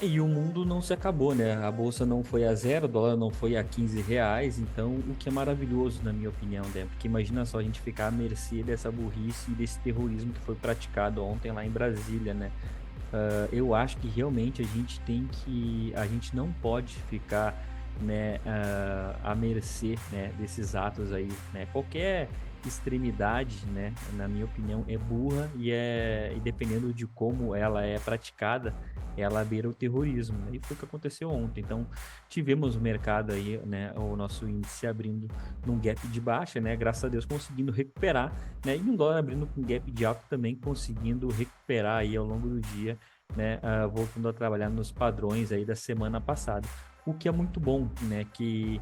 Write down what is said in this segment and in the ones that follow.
E o mundo não se acabou, né? A bolsa não foi a zero, o dólar não foi a R$ 15, então o que é maravilhoso, na minha opinião, né? Porque imagina só a gente ficar à mercê dessa burrice e desse terrorismo que foi praticado ontem lá em Brasília, né? Eu acho que realmente a gente não pode ficar, né, à mercê, né, desses atos aí, né? Qualquer extremidade, né, na minha opinião, é burra e dependendo de como ela é praticada, ela beira o terrorismo, né? E foi o que aconteceu ontem. Então, tivemos o mercado aí, né, o nosso índice abrindo num gap de baixa, né? Graças a Deus conseguindo recuperar, né? E um dólar abrindo com gap de alta também conseguindo recuperar aí ao longo do dia, né, voltando a trabalhar nos padrões aí da semana passada, o que é muito bom, né, que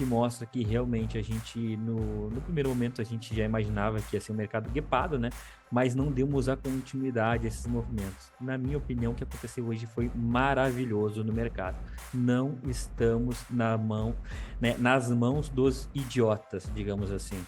mostra que realmente a gente, no primeiro momento, a gente já imaginava que ia ser um mercado guepado, né, mas não demos a continuidade a esses movimentos. Na minha opinião, o que aconteceu hoje foi maravilhoso no mercado. Não estamos na mão, né, nas mãos dos idiotas, digamos assim.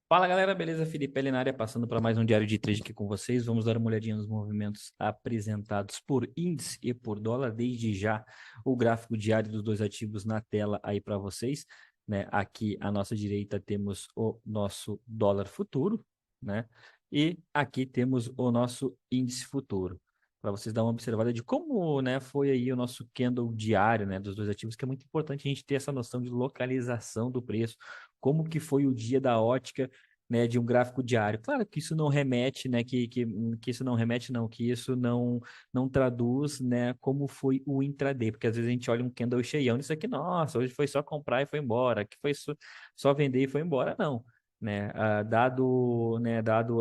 Fala galera, beleza? Felipe L na área, passando para mais um diário de trade aqui com vocês. Vamos dar uma olhadinha nos movimentos apresentados por índice e por dólar. Desde já, o gráfico diário dos dois ativos na tela aí para vocês, né? Aqui à nossa direita temos o nosso dólar futuro, né? E aqui temos o nosso índice futuro. Para vocês dar uma observada de como, né, foi aí o nosso candle diário, né, dos dois ativos, que é muito importante a gente ter essa noção de localização do preço, como que foi o dia da ótica, né, de um gráfico diário. Claro que isso não remete, né, que isso não remete, não, que isso não traduz, né, como foi o intraday, porque às vezes a gente olha um candle cheião, isso aqui, nossa, hoje foi só comprar e foi embora, que foi só vender e foi embora, não. Né, dado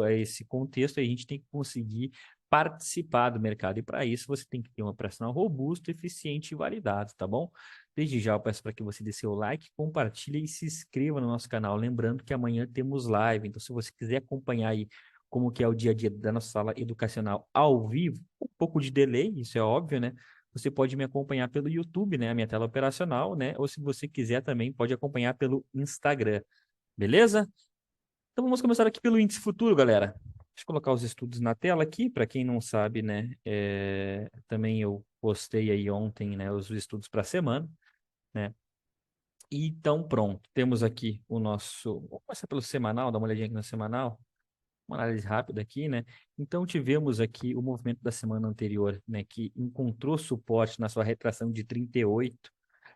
esse contexto, a gente tem que conseguir participar do mercado, e para isso você tem que ter um operacional robusto, eficiente e validado, tá bom? Desde já eu peço para que você dê seu like, compartilhe e se inscreva no nosso canal. Lembrando que amanhã temos live, então se você quiser acompanhar aí como que é o dia a dia da nossa sala educacional ao vivo, um pouco de delay, isso é óbvio, né? Você pode me acompanhar pelo YouTube, né? A minha tela operacional, né? Ou se você quiser também, pode acompanhar pelo Instagram, beleza? Então vamos começar aqui pelo índice futuro, galera. Deixa eu colocar os estudos na tela aqui, para quem não sabe, né? Também eu postei aí ontem, né, os estudos para a semana, né? Então, pronto. Temos aqui o nosso. Vamos começar pelo semanal, dar uma olhadinha aqui no semanal. Uma análise rápida aqui, né? Então, tivemos aqui o movimento da semana anterior, né? Que encontrou suporte na sua retração de 38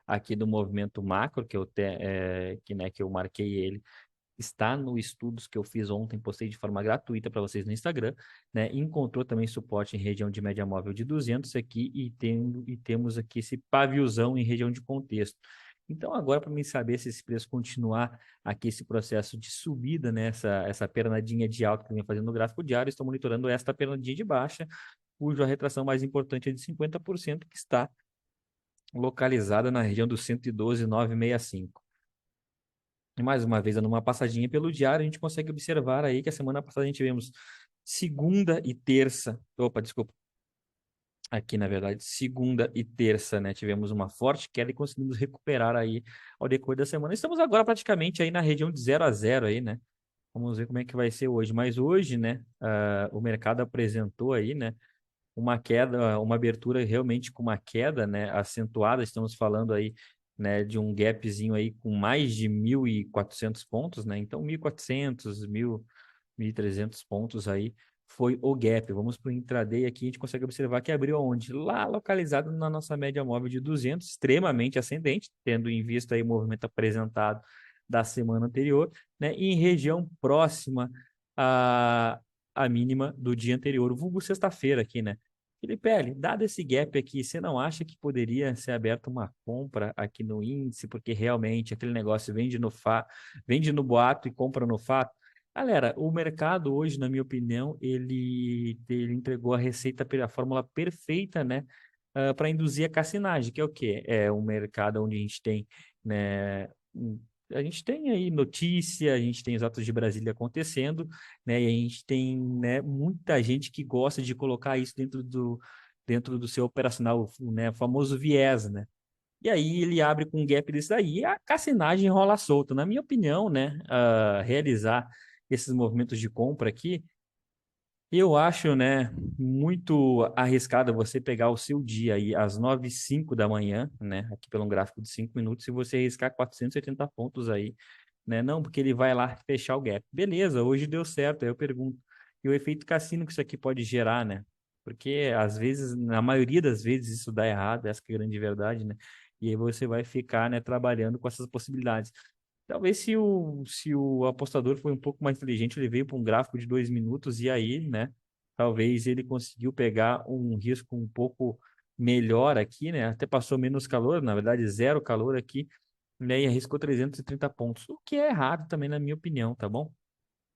aqui do movimento macro, que eu marquei ele. Está no estudos que eu fiz ontem, postei de forma gratuita para vocês no Instagram, né? Encontrou também suporte em região de média móvel de 200 aqui e temos aqui esse paviozão em região de contexto. Então, agora, para mim saber se esse preço continuar aqui, esse processo de subida, né? Essa pernadinha de alta que eu venho fazendo no gráfico diário, estou monitorando esta pernadinha de baixa, cuja retração mais importante é de 50%, que está localizada na região do 112,965. E mais uma vez, dando uma passadinha pelo diário, a gente consegue observar aí que a semana passada a gente tivemos segunda e terça. Opa, desculpa. Aqui, na verdade, segunda e terça, né? Tivemos uma forte queda e conseguimos recuperar aí ao decorrer da semana. Estamos agora praticamente aí na região de 0 a 0 aí, né? Vamos ver como é que vai ser hoje. Mas hoje, né, o mercado apresentou aí, né, uma queda, uma abertura realmente com uma queda, né, acentuada. Estamos falando aí, né, de um gapzinho aí com mais de 1.400 pontos, né? Então, 1.400, 1.300 pontos aí foi o gap. Vamos para o intraday aqui, a gente consegue observar que abriu onde? Lá localizado na nossa média móvel de 200, extremamente ascendente, tendo em vista aí o movimento apresentado da semana anterior, né? E em região próxima à, à mínima do dia anterior, vulgo sexta-feira aqui, né? Felipe, dado esse gap aqui, você não acha que poderia ser aberta uma compra aqui no índice, porque realmente aquele negócio vende no boato e compra no fato? Galera, o mercado hoje, na minha opinião, ele entregou a receita, a fórmula perfeita, né, para induzir a cassinagem, que é o quê? É um mercado onde a gente tem, né, a gente tem aí notícia, a gente tem os atos de Brasília acontecendo, né, e a gente tem, né, muita gente que gosta de colocar isso dentro do seu operacional, né, o famoso viés, né? E aí ele abre com um gap desse daí e a cassinagem rola solta. Na minha opinião, né, realizar esses movimentos de compra aqui, eu acho, né, muito arriscado você pegar o seu dia aí às 9h05 da manhã, né, aqui pelo gráfico de 5 minutos, e você arriscar 480 pontos aí, né? Não, porque ele vai lá fechar o gap. Beleza, hoje deu certo. Aí eu pergunto, e o efeito cassino que isso aqui pode gerar, né? Porque às vezes, na maioria das vezes, isso dá errado, essa que é a grande verdade, né? E aí você vai ficar, né, trabalhando com essas possibilidades. Talvez se o apostador foi um pouco mais inteligente, ele veio para um gráfico de 2 minutos e aí, né? Talvez ele conseguiu pegar um risco um pouco melhor aqui, né? Até passou menos calor, na verdade, zero calor aqui, né? E arriscou 330 pontos, o que é errado também, na minha opinião, tá bom?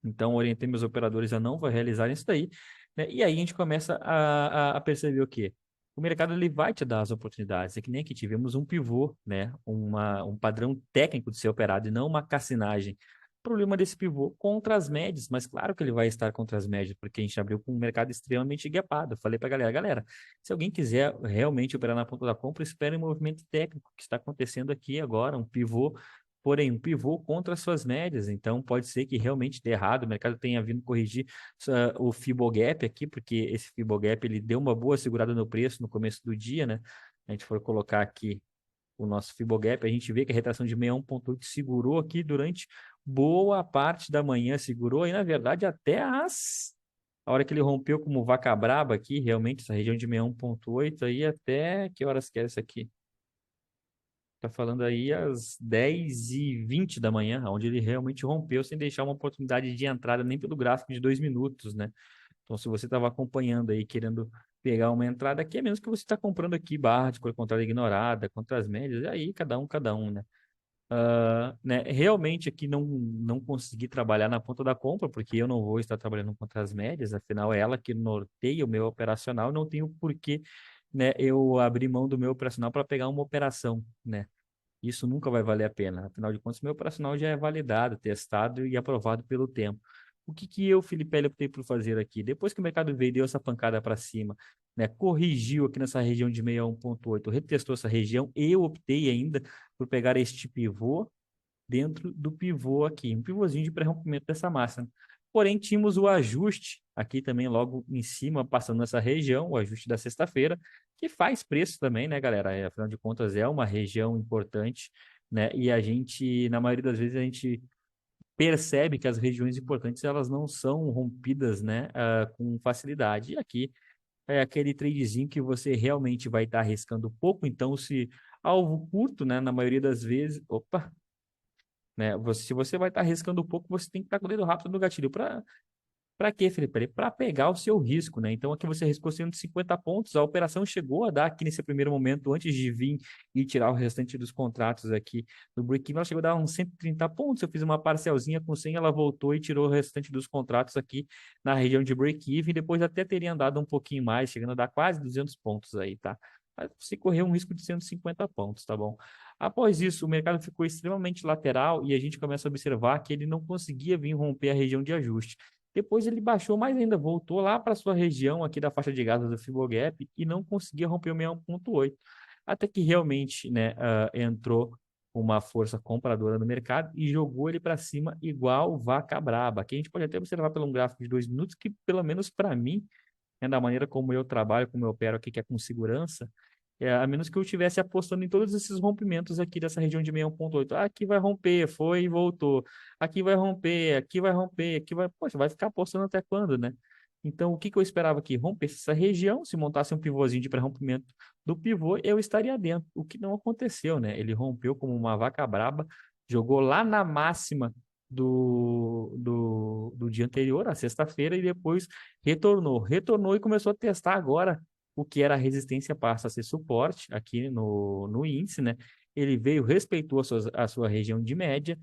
Então, orientei meus operadores a não realizarem isso daí, né? E aí a gente começa a perceber o quê? O mercado ele vai te dar as oportunidades. É que nem aqui tivemos um pivô, né? Um padrão técnico de ser operado e não uma cassinagem. O problema desse pivô contra as médias, mas claro que ele vai estar contra as médias, porque a gente abriu com um mercado extremamente gapado. Eu falei para a galera, se alguém quiser realmente operar na ponta da compra, espere o movimento técnico que está acontecendo aqui agora, um pivô. Porém, um pivô contra as suas médias, então pode ser que realmente dê errado, o mercado tenha vindo corrigir o Fibogap aqui, porque esse Fibogap ele deu uma boa segurada no preço no começo do dia, né? A gente for colocar aqui o nosso Fibogap, a gente vê que a retração de 61,8 segurou aqui durante boa parte da manhã, segurou e na verdade até a hora que ele rompeu como vaca braba aqui, realmente essa região de 61,8 aí até que horas que é essa aqui? Tá falando aí às 10h20 da manhã, onde ele realmente rompeu sem deixar uma oportunidade de entrada nem pelo gráfico de 2 minutos, né? Então, se você estava acompanhando aí, querendo pegar uma entrada aqui, é menos que você está comprando aqui barra de cor contrária ignorada, contra as médias, e aí cada um, né? Né? Realmente aqui não consegui trabalhar na ponta da compra, porque eu não vou estar trabalhando contra as médias, afinal é ela que norteia o meu operacional, não tenho porquê, né, eu abrir mão do meu operacional para pegar uma operação, né? Isso nunca vai valer a pena. Afinal de contas, meu operacional já é validado, testado e aprovado pelo tempo. O que que eu, Felipe, optei por fazer aqui? Depois que o mercado veio e deu essa pancada para cima, né, corrigiu aqui nessa região de 61,8, retestou essa região, eu optei ainda por pegar este pivô dentro do pivô aqui, um pivôzinho de pré-rompimento dessa massa. Porém, tínhamos o ajuste aqui também logo em cima, passando nessa região, o ajuste da sexta-feira, que faz preço também, né, galera? Afinal de contas, é uma região importante, né? E a gente, na maioria das vezes, a gente percebe que as regiões importantes, elas não são rompidas, né, com facilidade. E aqui é aquele tradezinho que você realmente vai estar arriscando pouco, então se alvo curto, né, na maioria das vezes, opa, né? Se você vai estar arriscando um pouco, você tem que estar com o dedo rápido no gatilho. Para quê, Felipe? Para pegar o seu risco, né? Então aqui você arriscou 150 pontos, a operação chegou a dar aqui nesse primeiro momento, antes de vir e tirar o restante dos contratos aqui do break-even, ela chegou a dar uns 130 pontos. Eu fiz uma parcialzinha com 100, ela voltou e tirou o restante dos contratos aqui na região de break-even, depois até teria andado um pouquinho mais, chegando a dar quase 200 pontos aí, tá? Mas você correu um risco de 150 pontos, tá bom? Após isso, o mercado ficou extremamente lateral e a gente começa a observar que ele não conseguia vir romper a região de ajuste. Depois ele baixou mais ainda, voltou lá para sua região aqui da faixa de gás do Fibogap e não conseguia romper o 61,8. Até que realmente, né, entrou uma força compradora no mercado e jogou ele para cima igual vaca braba. Aqui a gente pode até observar pelo gráfico de 2 minutos que, pelo menos para mim, né, da maneira como eu trabalho, como eu opero aqui, que é com segurança, a menos que eu estivesse apostando em todos esses rompimentos aqui dessa região de 61,8. Ah, aqui vai romper, foi e voltou. Aqui vai romper, aqui vai romper, aqui vai. Poxa, vai ficar apostando até quando, né? Então, o que que eu esperava aqui? Rompesse essa região, se montasse um pivôzinho de pré-rompimento do pivô, eu estaria dentro. O que não aconteceu, né? Ele rompeu como uma vaca braba, jogou lá na máxima do dia anterior, a sexta-feira, e depois retornou. Retornou e começou a testar agora o que era resistência passa a ser suporte aqui no índice, né? Ele veio, respeitou a sua região de média,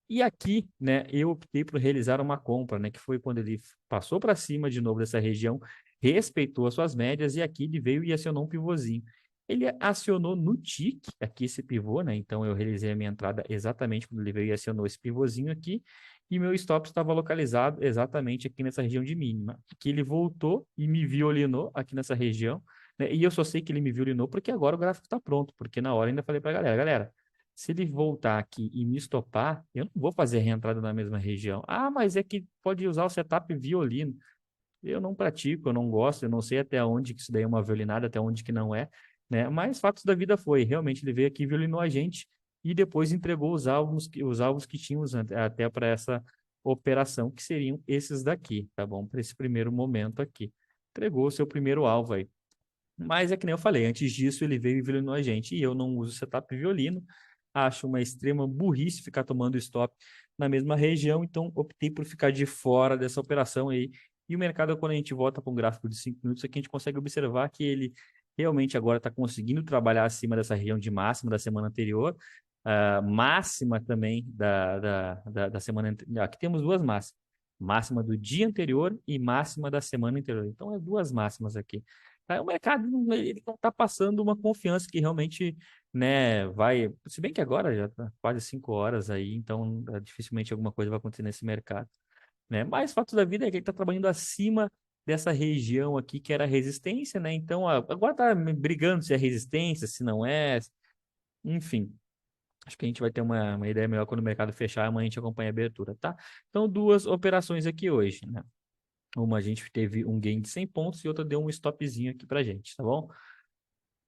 e aqui, né, eu optei por realizar uma compra, né, que foi quando ele passou para cima de novo dessa região, respeitou as suas médias, e aqui ele veio e acionou um pivôzinho. Ele acionou no TIC, aqui esse pivô, né? Então eu realizei a minha entrada exatamente quando ele veio e acionou esse pivôzinho aqui, e meu stop estava localizado exatamente aqui nessa região de mínima. Aqui ele voltou e me violinou aqui nessa região, né? E eu só sei que ele me violinou porque agora o gráfico está pronto, porque na hora eu ainda falei para a galera, Se ele voltar aqui e me estopar, eu não vou fazer reentrada na mesma região. Ah, mas é que pode usar o setup violino. Eu não pratico, eu não gosto, eu não sei até onde que isso daí é uma violinada, até onde que não é, né? Mas fatos da vida foi, realmente ele veio aqui, violinou a gente e depois entregou os alvos que tínhamos até para essa operação, que seriam esses daqui, tá bom? Para esse primeiro momento aqui. Entregou o seu primeiro alvo aí. Mas é que nem eu falei, antes disso ele veio e violinou a gente. E eu não uso setup violino, acho uma extrema burrice ficar tomando stop na mesma região, então optei por ficar de fora dessa operação aí. E o mercado, quando a gente volta para um gráfico de 5 minutos, aqui a gente consegue observar que ele realmente agora está conseguindo trabalhar acima dessa região de máxima da semana anterior, máxima também da semana anterior. Aqui temos duas máximas. Máxima do dia anterior e máxima da semana anterior. Então, é duas máximas aqui. Tá? O mercado ele não está passando uma confiança que realmente, né, vai. Se bem que agora já está quase 5 horas aí, então dificilmente alguma coisa vai acontecer nesse mercado, né? Mas fato da vida é que ele está trabalhando acima dessa região aqui que era resistência, né? Então agora está brigando se é resistência, se não é, enfim. Acho que a gente vai ter uma ideia melhor quando o mercado fechar, amanhã a gente acompanha a abertura, tá? Então, duas operações aqui hoje, né? Uma a gente teve um gain de 100 pontos e outra deu um stopzinho aqui pra gente, tá bom?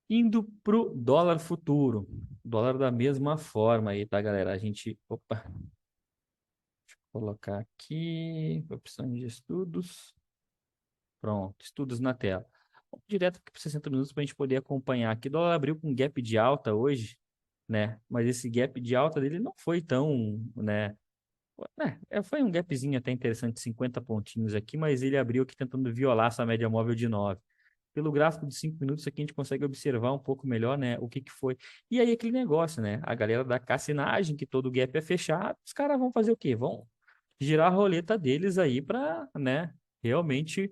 Indo pro dólar futuro. Dólar da mesma forma aí, tá, galera? A gente. Opa, deixa eu colocar aqui. Opções de estudos. Pronto, estudos na tela. Vamos direto aqui para 60 minutos para a gente poder acompanhar aqui. O dólar abriu com gap de alta hoje, né? Mas esse gap de alta dele não foi tão, né? Foi um gapzinho até interessante, 50 pontinhos aqui, mas ele abriu aqui tentando violar essa média móvel de 9. Pelo gráfico de 5 minutos aqui a gente consegue observar um pouco melhor, né, o que que foi. E aí aquele negócio, né, a galera da cassinagem, que todo gap é fechado, os caras vão fazer o quê? Vão girar a roleta deles aí para, né, realmente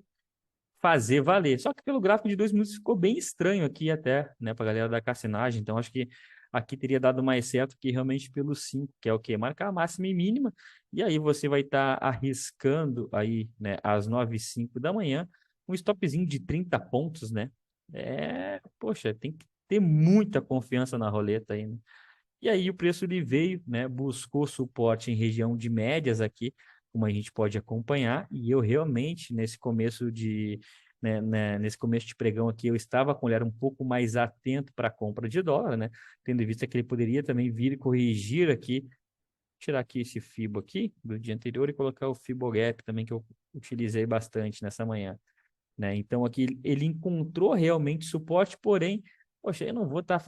fazer valer. Só que pelo gráfico de 2 minutos ficou bem estranho aqui até, né, para a galera da cassinagem. Então acho que aqui teria dado mais certo que realmente pelo 5, que é o quê? Marcar a máxima e mínima. E aí você vai estar arriscando aí, né, às 9h05 da manhã, um stopzinho de 30 pontos, né? Poxa, tem que ter muita confiança na roleta aí, né? E aí o preço ele veio, né, buscou suporte em região de médias aqui, como a gente pode acompanhar, e eu realmente nesse começo de pregão aqui eu estava com o olhar um pouco mais atento para a compra de dólar, né, tendo em vista que ele poderia também vir e corrigir aqui, tirar aqui esse Fibo aqui do dia anterior e colocar o Fibogap também que eu utilizei bastante nessa manhã, né? Então aqui ele encontrou realmente suporte, porém, poxa, eu não vou estar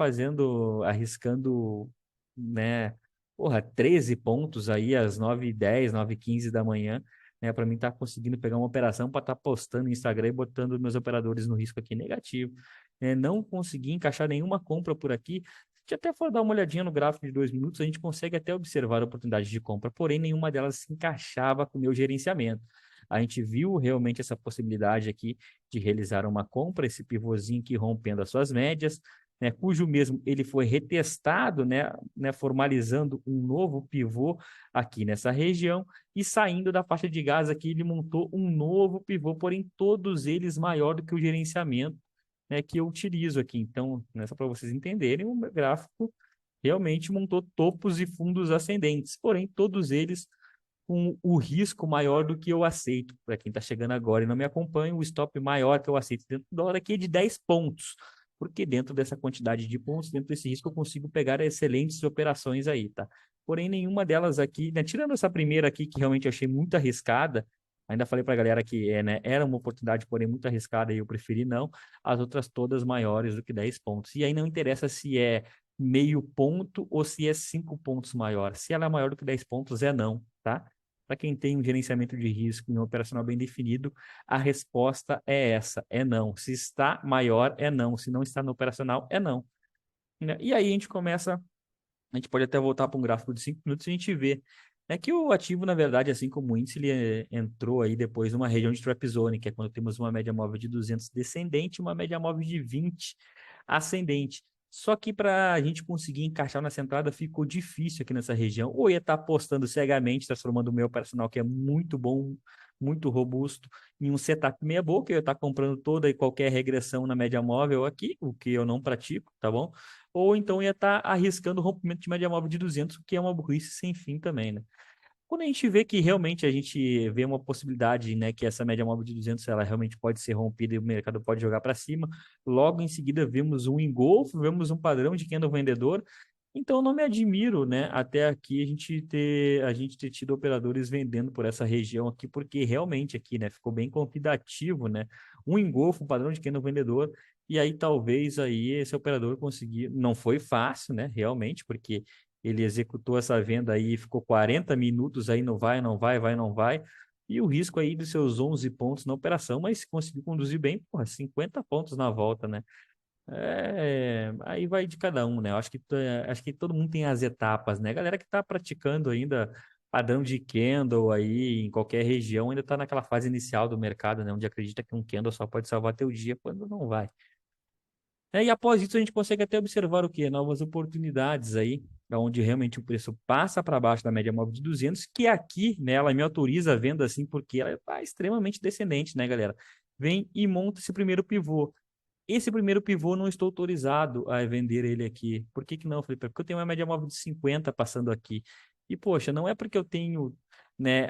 arriscando, né? Porra, 13 pontos aí às 9h10, 9h15 da manhã, né? Para mim estar conseguindo pegar uma operação para estar postando no Instagram e botando meus operadores no risco aqui negativo, né? Não consegui encaixar nenhuma compra por aqui. Se a gente até for dar uma olhadinha no gráfico de 2 minutos, a gente consegue até observar oportunidades de compra, porém nenhuma delas se encaixava com o meu gerenciamento. A gente viu realmente essa possibilidade aqui de realizar uma compra, esse pivôzinho aqui rompendo as suas médias, né, cujo mesmo ele foi retestado, né, formalizando um novo pivô aqui nessa região e saindo da faixa de gás aqui, ele montou um novo pivô, porém todos eles maior do que o gerenciamento, né, que eu utilizo aqui. Então, né, só para vocês entenderem, o gráfico realmente montou topos e fundos ascendentes, porém todos eles com o risco maior do que eu aceito. Para quem está chegando agora e não me acompanha, o stop maior que eu aceito dentro do dólar aqui é de 10 pontos. Porque dentro dessa quantidade de pontos, dentro desse risco, eu consigo pegar excelentes operações aí, tá? Porém, nenhuma delas aqui, né? Tirando essa primeira aqui, que realmente eu achei muito arriscada, ainda falei para a galera que né, era uma oportunidade, porém muito arriscada e eu preferi não. As outras todas maiores do que 10 pontos. E aí não interessa se é meio ponto ou se é 5 pontos maior. Se ela é maior do que 10 pontos, é não, tá? Para quem tem um gerenciamento de risco e um operacional bem definido, a resposta é essa, é não. Se está maior, é não. Se não está no operacional, é não. Né? E aí a gente começa, a gente pode até voltar para um gráfico de 5 minutos e a gente vê que o ativo, na verdade, assim como o índice, ele entrou aí depois numa região de trap zone, que é quando temos uma média móvel de 200 descendente e uma média móvel de 20 ascendente. Só que para a gente conseguir encaixar nessa entrada ficou difícil aqui nessa região. Ou ia estar apostando cegamente, transformando o meu operacional, que é muito bom, muito robusto, em um setup meia boca. Eu ia estar comprando toda e qualquer regressão na média móvel aqui, o que eu não pratico, tá bom? ou então ia estar arriscando o rompimento de média móvel de 200, o que é uma burrice sem fim também, né? Quando a gente vê que realmente a gente vê uma possibilidade, né, que essa média móvel de 200 ela realmente pode ser rompida e o mercado pode jogar para cima, logo em seguida vemos um engolfo, vemos um padrão de candle vendedor. Então eu não me admiro, né, até aqui a gente ter tido operadores vendendo por essa região aqui, porque realmente aqui, né, ficou bem convidativo, né? Um engolfo, um padrão de candle vendedor, e aí talvez aí esse operador conseguir, não foi fácil, né, realmente, porque ele executou essa venda aí, ficou 40 minutos aí, não vai, não vai, vai, não vai. E o risco aí dos seus 11 pontos na operação, mas se conseguir conduzir bem, porra, 50 pontos na volta, né? Aí vai de cada um, né? Eu acho que todo mundo tem as etapas, né? A galera que está praticando ainda padrão de candle aí em qualquer região ainda está naquela fase inicial do mercado, né? Onde acredita que um candle só pode salvar teu dia quando não vai. E após isso a gente consegue até observar o quê? Novas oportunidades aí, onde realmente o preço passa para baixo da média móvel de 200, que aqui, né, ela me autoriza a venda assim, porque ela está extremamente descendente, né, galera? Vem e monta esse primeiro pivô. Esse primeiro pivô não estou autorizado a vender ele aqui. Por que que não, Felipe? Porque eu tenho uma média móvel de 50 passando aqui. E, poxa, não é porque eu tenho, né,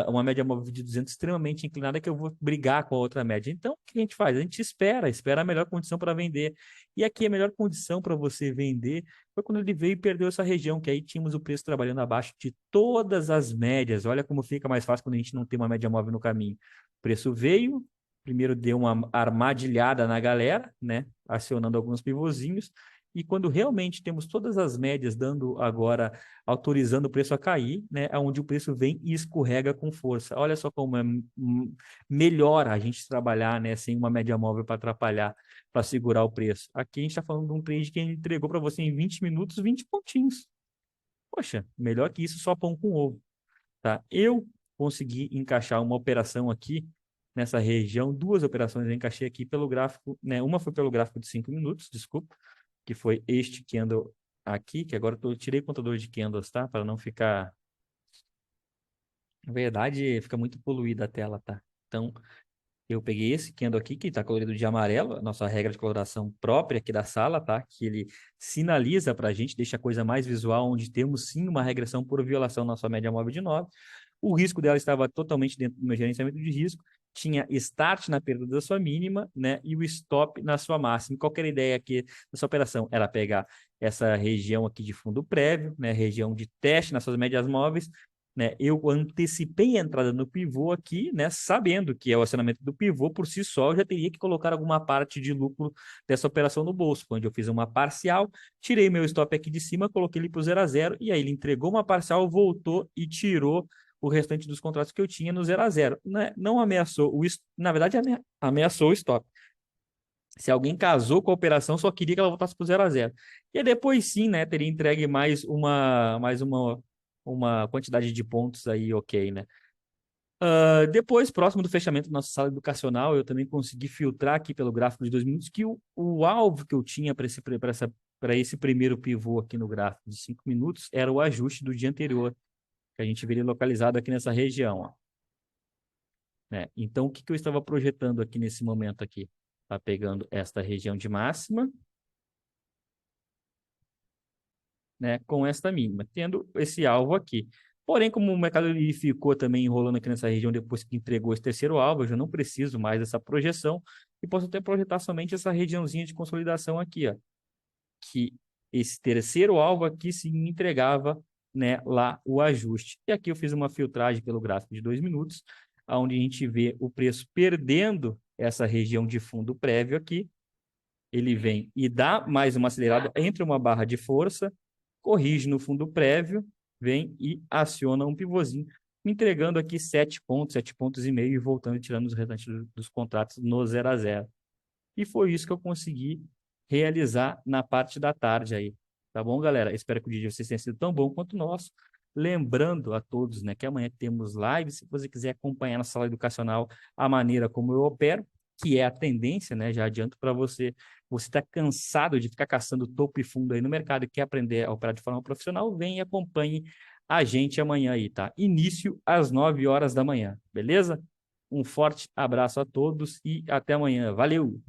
uma média móvel de 200 extremamente inclinada que eu vou brigar com a outra média. Então, o que a gente faz? A gente espera a melhor condição para vender. E aqui a melhor condição para você vender foi quando ele veio e perdeu essa região, que aí tínhamos o preço trabalhando abaixo de todas as médias. Olha como fica mais fácil quando a gente não tem uma média móvel no caminho. O preço veio, primeiro deu uma armadilhada na galera, né? Acionando alguns pivôzinhos. E quando realmente temos todas as médias dando agora, autorizando o preço a cair, né? Onde o preço vem e escorrega com força. Olha só como é melhor a gente trabalhar, né? Sem uma média móvel para atrapalhar, para segurar o preço. Aqui a gente está falando de um trade que ele entregou para você em 20 minutos, 20 pontinhos. Poxa, melhor que isso, só pão com ovo, tá? Eu consegui encaixar uma operação aqui nessa região, duas operações eu encaixei aqui pelo gráfico, né? Uma foi pelo gráfico de 5 minutos, desculpa, que foi este candle aqui, que agora eu tirei o contador de candles, tá? Para não ficar, na verdade, fica muito poluída a tela, tá? Então, eu peguei esse candle aqui, que está colorido de amarelo, a nossa regra de coloração própria aqui da sala, tá? Que ele sinaliza para a gente, deixa a coisa mais visual, onde temos sim uma regressão por violação na nossa média móvel de 9. O risco dela estava totalmente dentro do meu gerenciamento de risco. Tinha start na perda da sua mínima, né? E o stop na sua máxima. Qualquer ideia aqui dessa operação era pegar essa região aqui de fundo prévio, né? Região de teste nas suas médias móveis, né? Eu antecipei a entrada no pivô aqui, né? Sabendo que é o acionamento do pivô por si só, eu já teria que colocar alguma parte de lucro dessa operação no bolso, onde eu fiz uma parcial, tirei meu stop aqui de cima, coloquei ele para o 0 a 0, e aí ele entregou uma parcial, voltou e tirou o restante dos contratos que eu tinha no 0 a 0, né? Não ameaçou na verdade ameaçou o stop. Se alguém casou com a operação, só queria que ela voltasse para o 0 a 0. E aí depois sim, né, teria entregue mais uma quantidade de pontos aí, ok, né? Depois, próximo do fechamento da nossa sala educacional, eu também consegui filtrar aqui pelo gráfico de 2 minutos que o alvo que eu tinha para esse primeiro pivô aqui no gráfico de 5 minutos era o ajuste do dia anterior, que a gente veria localizado aqui nessa região, ó, né? Então, o que que eu estava projetando aqui nesse momento aqui? Tá pegando esta região de máxima, né, com esta mínima, tendo esse alvo aqui. Porém, como o mercado ele ficou também enrolando aqui nessa região depois que entregou esse terceiro alvo, eu já não preciso mais dessa projeção e posso até projetar somente essa regiãozinha de consolidação aqui, ó, que esse terceiro alvo aqui se entregava, né, lá o ajuste. E aqui eu fiz uma filtragem pelo gráfico de 2 minutos, onde a gente vê o preço perdendo essa região de fundo prévio aqui. Ele vem e dá mais uma acelerada entre uma barra de força, corrige no fundo prévio, vem e aciona um pivôzinho, me entregando aqui 7 pontos, 7 pontos e meio e voltando e tirando os restantes dos contratos no 0 a 0. E foi isso que eu consegui realizar na parte da tarde aí. Tá bom, galera? Espero que o dia de vocês tenha sido tão bom quanto o nosso. Lembrando a todos, né, que amanhã temos live. Se você quiser acompanhar na sala educacional a maneira como eu opero, que é a tendência, né? Já adianto para você. Você está cansado de ficar caçando topo e fundo aí no mercado e quer aprender a operar de forma profissional? Vem e acompanhe a gente amanhã aí, tá? Início às 9 horas da manhã, beleza? Um forte abraço a todos e até amanhã. Valeu!